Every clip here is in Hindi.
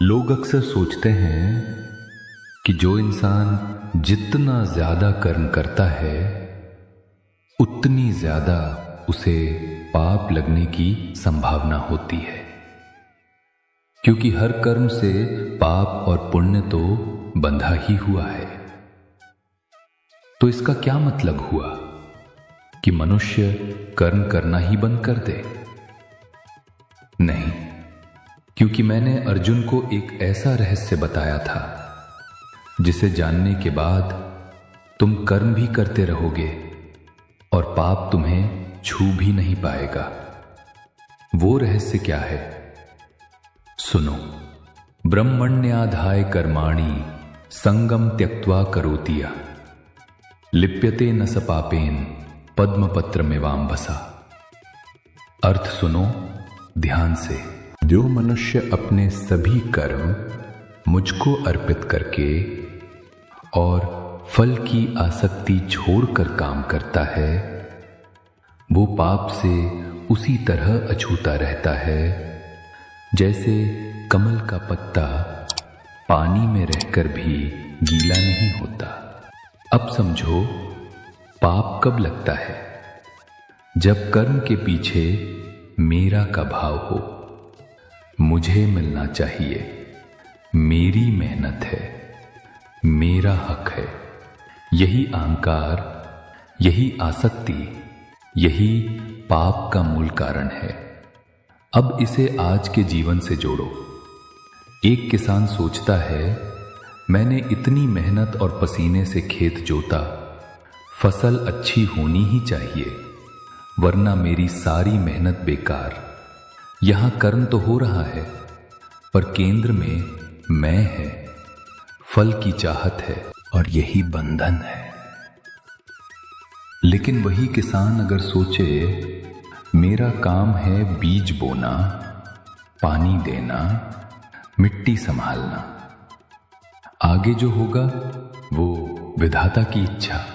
लोग अक्सर सोचते हैं कि जो इंसान जितना ज्यादा कर्म करता है उतनी ज्यादा उसे पाप लगने की संभावना होती है, क्योंकि हर कर्म से पाप और पुण्य तो बंधा ही हुआ है। तो इसका क्या मतलब हुआ कि मनुष्य कर्म करना ही बंद कर दे? नहीं, क्योंकि मैंने अर्जुन को एक ऐसा रहस्य बताया था जिसे जानने के बाद तुम कर्म भी करते रहोगे और पाप तुम्हें छू भी नहीं पाएगा। वो रहस्य क्या है? सुनो। ब्रह्मण्याधाय कर्माणि संगम त्यक्त्वा करोतिया लिप्यते न स पापेन पद्मपत्रमिवाम्भसा। अर्थ सुनो ध्यान से। जो मनुष्य अपने सभी कर्म मुझको अर्पित करके और फल की आसक्ति छोड़कर काम करता है, वो पाप से उसी तरह अछूता रहता है जैसे कमल का पत्ता पानी में रहकर भी गीला नहीं होता। अब समझो, पाप कब लगता है? जब कर्म के पीछे मेरा का भाव हो, मुझे मिलना चाहिए, मेरी मेहनत है, मेरा हक है। यही अहंकार, यही आसक्ति, यही पाप का मूल कारण है। अब इसे आज के जीवन से जोड़ो। एक किसान सोचता है, मैंने इतनी मेहनत और पसीने से खेत जोता, फसल अच्छी होनी ही चाहिए, वरना मेरी सारी मेहनत बेकार। यहां कर्म तो हो रहा है, पर केंद्र में मैं है, फल की चाहत है और यही बंधन है। लेकिन वही किसान अगर सोचे, मेरा काम है बीज बोना, पानी देना, मिट्टी संभालना, आगे जो होगा वो विधाता की इच्छा,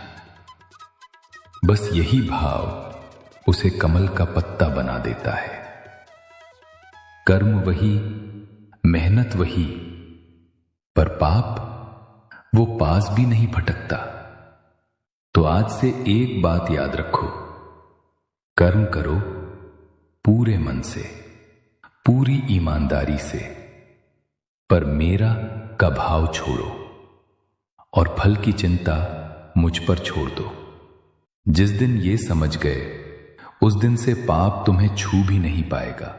बस यही भाव उसे कमल का पत्ता बना देता है। कर्म वही, मेहनत वही, पर पाप वो पास भी नहीं भटकता। तो आज से एक बात याद रखो, कर्म करो पूरे मन से, पूरी ईमानदारी से, पर मेरा का भाव छोड़ो और फल की चिंता मुझ पर छोड़ दो। जिस दिन ये समझ गए, उस दिन से पाप तुम्हें छू भी नहीं पाएगा।